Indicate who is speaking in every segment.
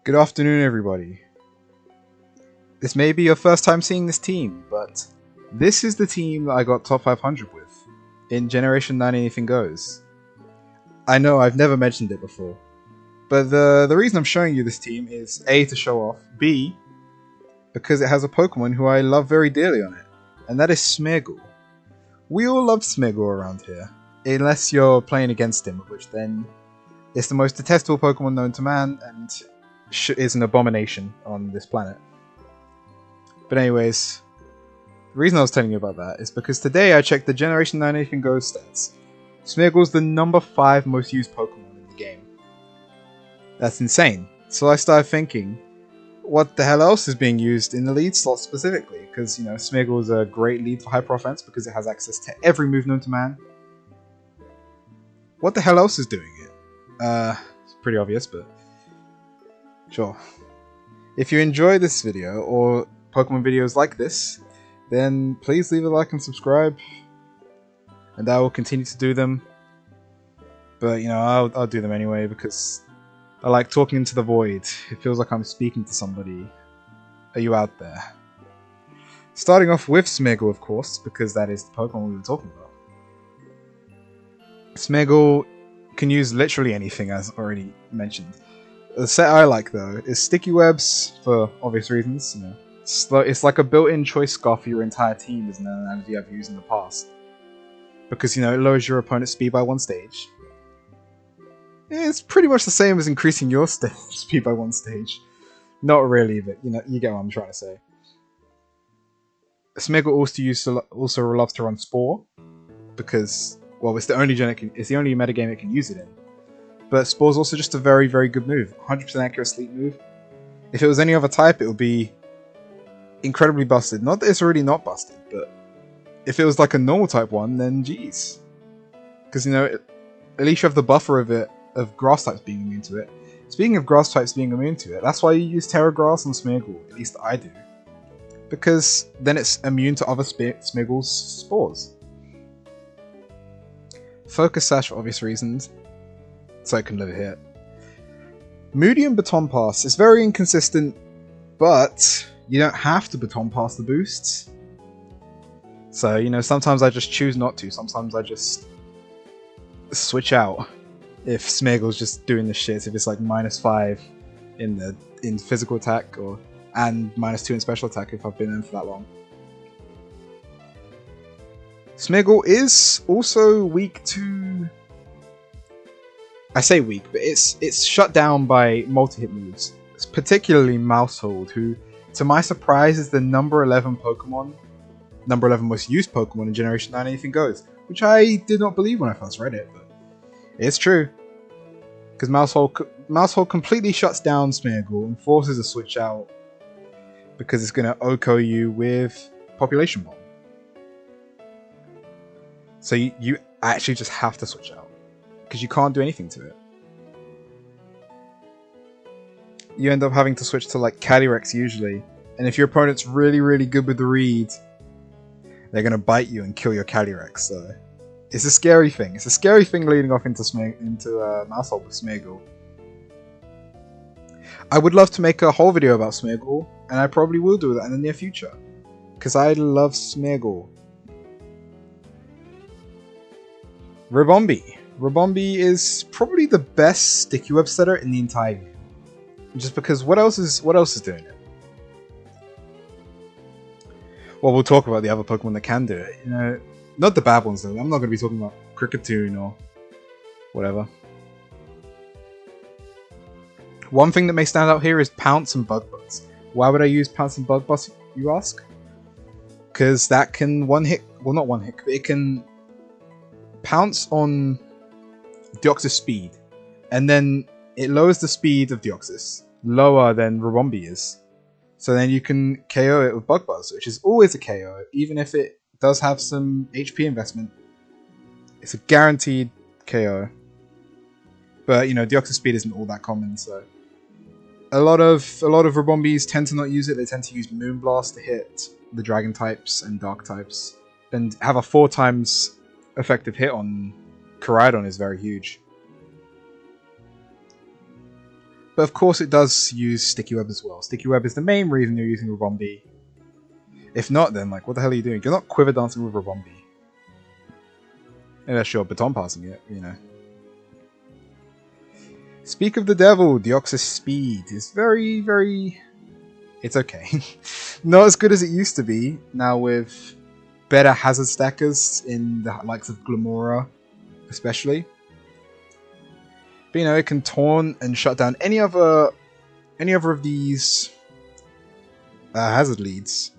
Speaker 1: Good afternoon, everybody. This may be your first time seeing this team, but this is the team that I got top 500 with in Generation 9 Anything Goes. I know I've never mentioned it before, but the reason I'm showing you this team is A, to show off, B, because it has a Pokemon who I love very dearly on it, and that is Smeargle. We all love Smeargle around here, unless you're playing against him, which then it's the most detestable Pokemon known to man, and is an abomination on this planet. But anyways, the reason I was telling you about that is because today I checked the Generation 9 Anything Goes stats. Smeargle's the number 5 most used Pokemon in the game. That's insane. So I started thinking, what the hell else is being used in the lead slot specifically? Because, you know, Smeargle is a great lead for Hyper Offense because it has access to every move known to man. What the hell else is doing it? It's pretty obvious, but sure. If you enjoy this video, or Pokemon videos like this, then please leave a like and subscribe, and I will continue to do them. But, you know, I'll do them anyway, because I like talking into the void. It feels like I'm speaking to somebody. Are you out there? Starting off with Smeargle, of course, because that is the Pokemon we were talking about. Smeargle can use literally anything, as already mentioned. The set I like, though, is Sticky Webs, for obvious reasons. You know, it's like a built-in choice scarf for your entire team, is an analogy I've used in the past. Because, you know, it lowers your opponent's speed by 1 stage. It's pretty much the same as increasing your speed by 1 stage. Not really, but, you know, you get what I'm trying to say. Smeargle also loves to run Spore, because, well, it's the only metagame it can use it in. But Spore's also just a very, very good move. 100% accurate sleep move. If it was any other type, it would be incredibly busted. Not that it's already not busted, but if it was like a normal type one, then geez. Because, you know, at least you have the buffer of grass types being immune to it. Speaking of grass types being immune to it, that's why you use Terra Grass on Smeargle. At least I do. Because then it's immune to other Smeargle's spores. Focus Sash for obvious reasons, so it can live here. Moodium Baton Pass is very inconsistent, but you don't have to Baton Pass the boosts. So, you know, sometimes I just choose not to. Sometimes I just switch out if Smeargle's just doing the shit. If it's like -5 in physical attack and -2 in special attack if I've been in for that long. Smeargle is also weak to... I say weak, but it's shut down by multi-hit moves. It's particularly Mousehold, who, to my surprise, is the number 11 most used Pokemon in Generation 9 Anything Goes, which I did not believe when I first read it, but it's true. Because Mousehold completely shuts down Smeargle and forces a switch out, because it's going to OHKO you with Population Bomb. So you actually just have to switch out, because you can't do anything to it. You end up having to switch to like Calyrex usually, and if your opponent's really, really good with the read, they're going to bite you and kill your Calyrex, so it's a scary thing. It's a scary thing leading off into Mousehold with Smeargle. I would love to make a whole video about Smeargle, and I probably will do that in the near future, because I love Smeargle. Ribombee is probably the best Sticky Web setter in the entire game. Just because what else is doing it? Well, we'll talk about the other Pokemon that can do it. You know, not the bad ones though. I'm not going to be talking about Kricketune or whatever. One thing that may stand out here is Pounce and Bug Buzz. Why would I use Pounce and Bug Buzz, you ask? Because that can one-hit, well, not one-hit, but it can Pounce on Deoxys speed, and then it lowers the speed of Deoxys lower than Ribombee is. So then you can KO it with Bug Buzz, which is always a KO, even if it does have some HP investment. It's a guaranteed KO. But, you know, Deoxys speed isn't all that common, so a lot of Ribombees tend to not use it. They tend to use Moonblast to hit the Dragon types and Dark types, and have a 4 times effective hit on Koraidon is very huge. But of course it does use Sticky Web as well. Sticky Web is the main reason you're using Rabombi. If not, then like, what the hell are you doing? You're not quiver dancing with Rabombi. Unless you're baton passing it, you know. Speak of the devil, Deoxys Speed is very, very... It's okay. Not as good as it used to be, now with better hazard stackers in the likes of Glamora, especially. But you know, it can taunt and shut down any other of these hazard leads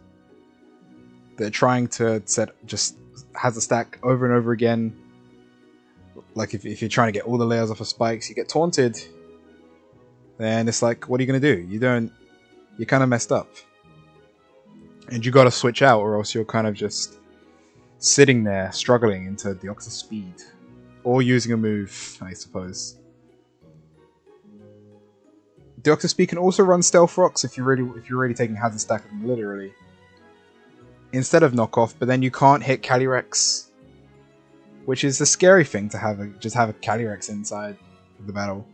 Speaker 1: that are trying to set just hazard stack over and over again. Like if you're trying to get all the layers off of spikes, you get taunted, then it's like, what are you gonna do? You're kind of messed up, and you got to switch out, or else you're kind of just sitting there struggling into Deoxys Speed, or using a move, I suppose. Deoxys Speed can also run Stealth Rocks if you're really taking hazard stacking literally, instead of knockoff. But then you can't hit Calyrex, which is a scary thing to have just have a Calyrex inside of the battle.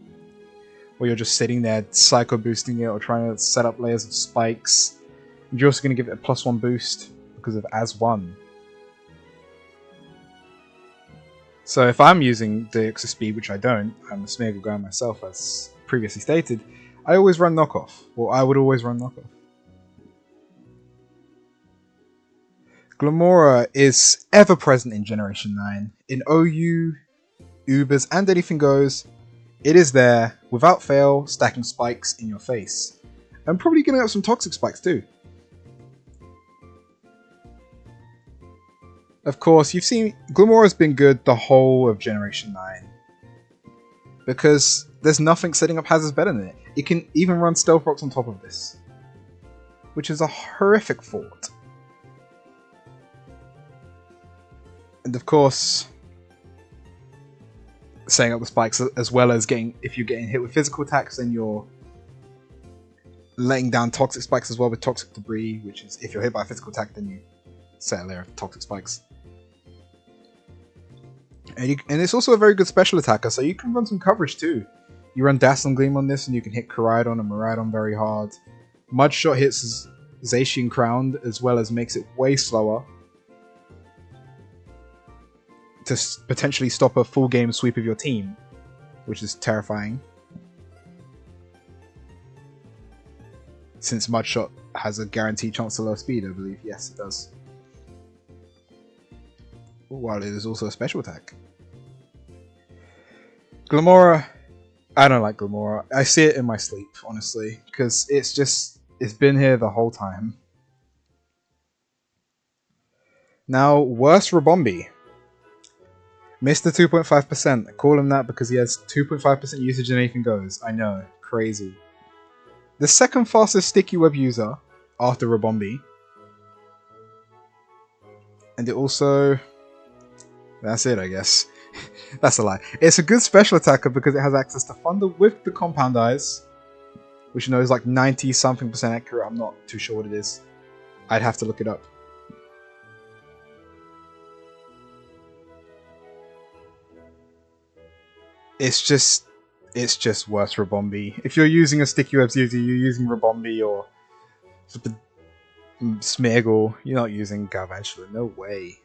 Speaker 1: Or you're just sitting there psycho boosting it or trying to set up layers of spikes. And you're also going to give it a +1 boost because of As-1. So if I'm using the Deoxys Speed, which I don't, I'm a Smeargle guy myself as previously stated, I always run knockoff. Or I would always run knockoff. Glamora is ever present in Generation 9. In OU, Ubers, and Anything Goes. It is there, without fail, stacking spikes in your face. And probably getting up some toxic spikes too. Of course, you've seen Glamora's been good the whole of Generation 9. Because there's nothing setting up hazards better than it. It can even run Stealth Rocks on top of this. Which is a horrific thought. And of course, setting up the spikes as well as if you're getting hit with physical attacks, then you're letting down toxic spikes as well with toxic debris, which is if you're hit by a physical attack, then you set a layer of toxic spikes. And it's also a very good special attacker, so you can run some coverage too. You run Dazzling Gleam on this and you can hit Koraidon and Miraidon very hard. Mudshot hits Zacian Crown as well as makes it way slower to potentially stop a full game sweep of your team, which is terrifying. Since Mudshot has a guaranteed chance to low speed, I believe. Yes, it does. While it is also a special attack. Glamora, I don't like Glamora. I see it in my sleep, honestly, because it's been here the whole time. Now, worst Rabombi. Mr. 2.5%. I call him that because he has 2.5% usage in Anything Goes. I know. Crazy. The second fastest Sticky Web user after Rabombi. And it also... That's it, I guess. That's a lie. It's a good special attacker because it has access to Thunder with the Compound Eyes. Which you know is like 90-something% accurate. I'm not too sure what it is. I'd have to look it up. It's just worse Rabombi. If you're using a Sticky Webs user, you're using Rabombi or Smeargle. You're not using Galvantula. No way.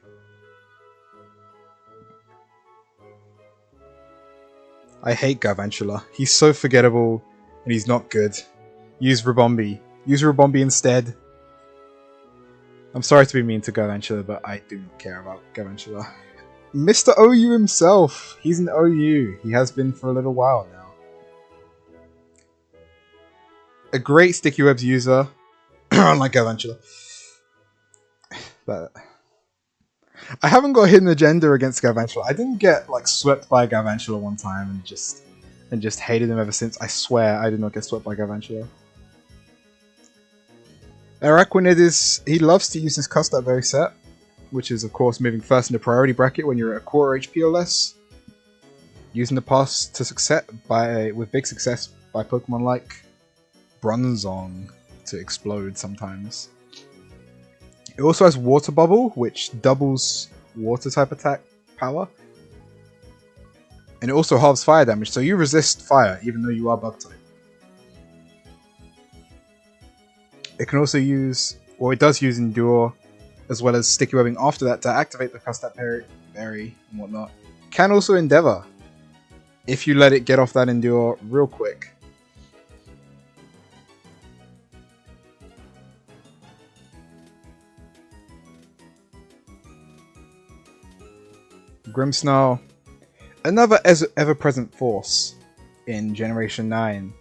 Speaker 1: I hate Galvantula. He's so forgettable and he's not good. Use Rabombi. Use Rabombi instead. I'm sorry to be mean to Galvantula, but I do not care about Galvantula. Mr. OU himself. He's an OU. He has been for a little while now. A great Sticky Webs user. Unlike Galvantula. But I haven't got a hidden agenda against Galvantula. I didn't get like swept by Galvantula one time and just hated him ever since. I swear I did not get swept by Galvantula. Araquanid he loves to use his Cuss that very set, which is of course moving first in the priority bracket when you're at a quarter HP or less. Using the pass to success with big success by Pokemon like Bronzong to explode sometimes. It also has Water Bubble, which doubles water type attack power. And it also halves fire damage, so you resist fire even though you are bug type. It can also use, or it does use Endure, as well as Sticky Webbing after that to activate the Custap Berry and whatnot. Can also Endeavor, if you let it get off that Endure real quick. Grimmsnarl, another ever-present force in Generation 9.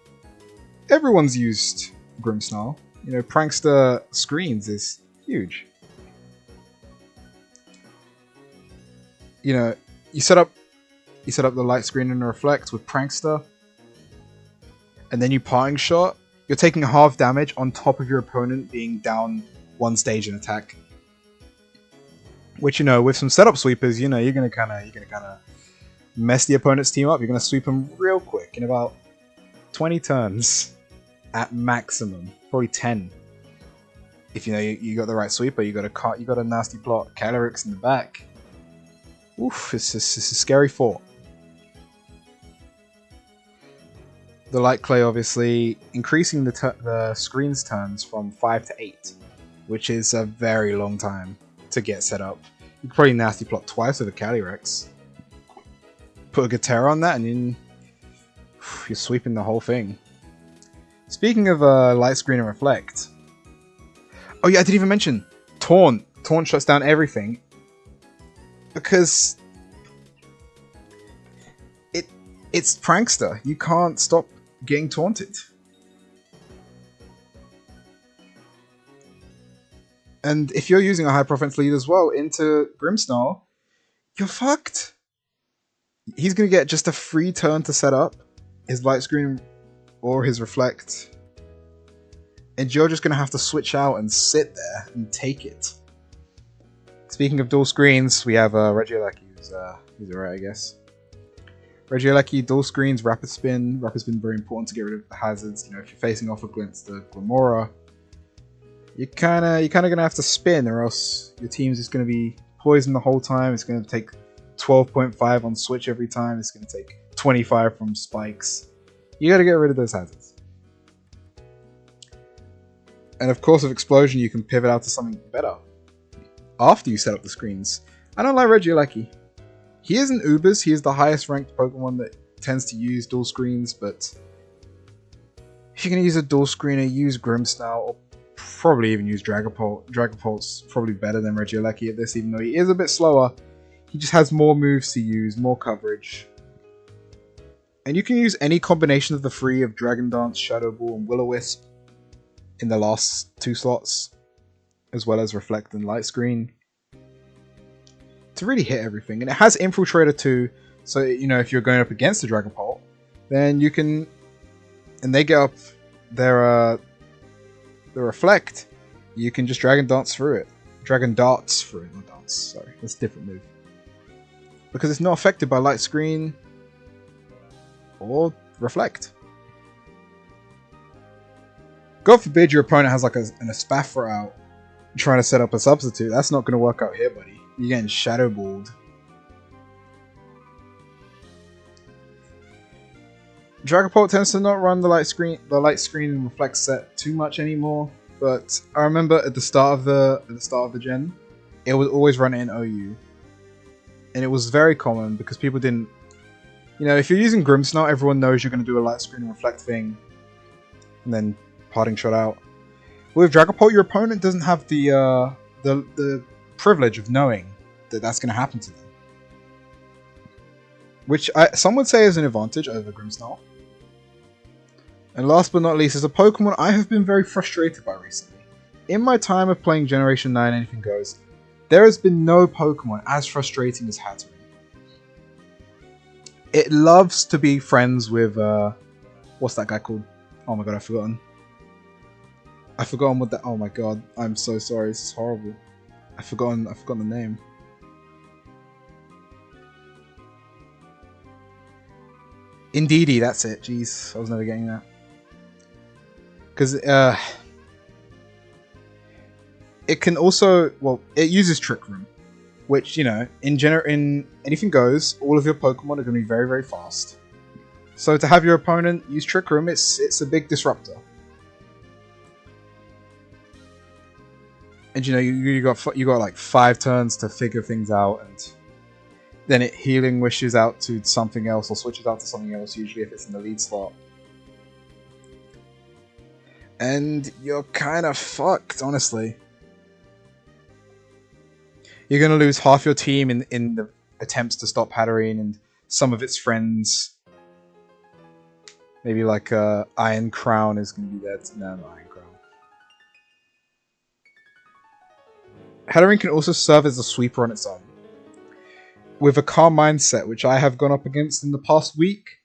Speaker 1: Everyone's used Grimmsnarl. You know, Prankster Screens is huge. You know, you set up the Light Screen and Reflect with Prankster, and then you Parting Shot. You're taking half damage on top of your opponent being down one stage in attack. Which, you know, with some setup sweepers, you know, you're gonna kind of mess the opponent's team up. You're gonna sweep them real quick in about 20 turns at maximum, probably 10. If you know you got the right sweeper, you got a nasty plot. Calyrex in the back. Oof, it's a scary fort. The Light Clay, obviously, increasing the screen's turns from 5 to 8, which is a very long time to get set up. You could probably nasty plot twice with a Calyrex. Put a Gatera on that, and then you're sweeping the whole thing. Speaking of Light Screen and Reflect, oh yeah, I didn't even mention Taunt. Taunt shuts down everything because it's Prankster. You can't stop getting taunted. And if you're using a high offense lead as well into Grimmsnarl, you're fucked. He's going to get just a free turn to set up his Light Screen or his Reflect. And you're just going to have to switch out and sit there and take it. Speaking of dual screens, we have Regieleki, who's alright, I guess. Regieleki, dual screens, Rapid Spin. Rapid Spin very important to get rid of the hazards. You know, if you're facing off against the Glimmora, you're kind of gonna have to spin, or else your team's just gonna be poisoned the whole time. It's gonna take 12.5 on switch every time. It's gonna take 25 from spikes. You gotta get rid of those hazards. And of course, with Explosion, you can pivot out to something better after you set up the screens. I don't like Regieleki. He isn't Ubers. He is the highest ranked Pokemon that tends to use dual screens, but if you're going to use a dual screener, use Grimmsnarl, or probably even use Dragapult. Dragapult's probably better than Regieleki at this, even though he is a bit slower. He just has more moves to use, more coverage. And you can use any combination of the three of Dragon Dance, Shadow Ball, and Will-O-Wisp in the last 2 slots, as well as Reflect and Light Screen, to really hit everything. And it has Infiltrator too, so you know, if you're going up against the Dragapult, then you can, and they get up their Reflect, you can just Dragon Dance through it. Dragon Darts through it, not dance, sorry, that's a different move. Because it's not affected by Light Screen or Reflect. God forbid your opponent has like an Espathra out trying to set up a substitute. That's not going to work out here, buddy. You're getting Shadow Balled. Dragapult tends to not run the light screen and Reflect set too much anymore. But I remember at the start of the gen, it was always running in OU, and it was very common because people didn't. You know, if you're using Grimmsnarl, everyone knows you're going to do a Light Screen and Reflect thing, and then Parting Shot out. With Dragapult, your opponent doesn't have the privilege of knowing that that's going to happen to them, which some would say is an advantage over Grimmsnarl. And last but not least, is a Pokemon I have been very frustrated by recently. In my time of playing Generation 9 Anything Goes, there has been no Pokemon as frustrating as Hatterene. It loves to be friends with what's that guy called? Oh my god, I've forgotten what that. Oh my god, I'm so sorry. This is horrible. I've forgotten the name. Indeedee, that's it. Jeez, I was never getting that. Because it can also, well, it uses Trick Room, which, you know, in Anything Goes, all of your Pokemon are going to be very, very fast. So to have your opponent use Trick Room, it's a big disruptor. And you know, you got like 5 turns to figure things out, and then it healing wishes out to something else or switches out to something else, usually if it's in the lead slot. And you're kind of fucked, honestly. You're going to lose half your team in the attempts to stop Hatterene, and some of its friends. Maybe like Iron Crown is going to be there. No, not Iron Crown. Hatterene can also serve as a sweeper on its own. With a calm mindset, which I have gone up against in the past week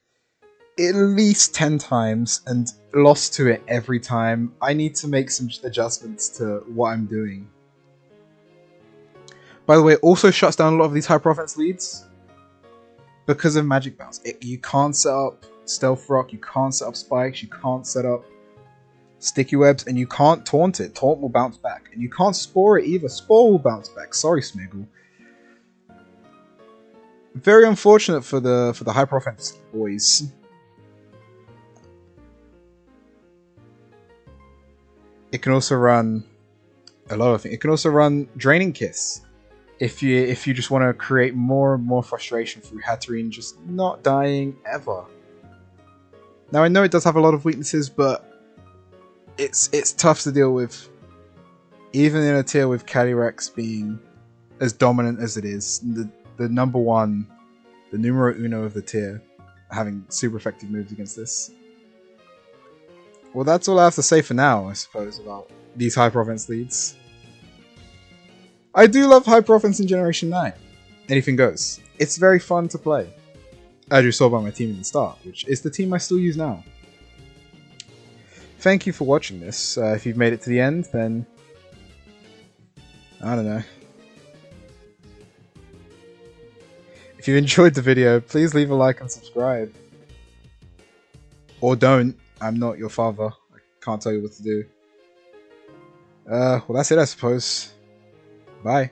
Speaker 1: at least 10 times and lost to it every time, I need to make some adjustments to what I'm doing. By the way, it also shuts down a lot of these Hyper Offense leads because of Magic Bounce. You can't set up Stealth Rock, you can't set up Spikes, you can't set up Sticky Webs, and you can't Taunt it. Taunt will bounce back. And you can't Spore it either. Spore will bounce back. Sorry, Smiggle. Very unfortunate for the Hyper Offense boys. It can also run a lot of things. It can also run Draining Kiss. If you just want to create more and more frustration through Hatterene just not dying ever. Now I know it does have a lot of weaknesses, but it's tough to deal with, even in a tier with Calyrex being as dominant as it is. The number one, the numero uno of the tier, having super effective moves against this. Well, that's all I have to say for now, I suppose, about these Hyper Offense leads. I do love Hyper Offense in Generation 9. Anything goes. It's very fun to play. As you saw by my team in the start, which is the team I still use now. Thank you for watching this. If you've made it to the end, then I don't know. If you enjoyed the video, please leave a like and subscribe. Or don't. I'm not your father. I can't tell you what to do. Well, that's it, I suppose. Bye.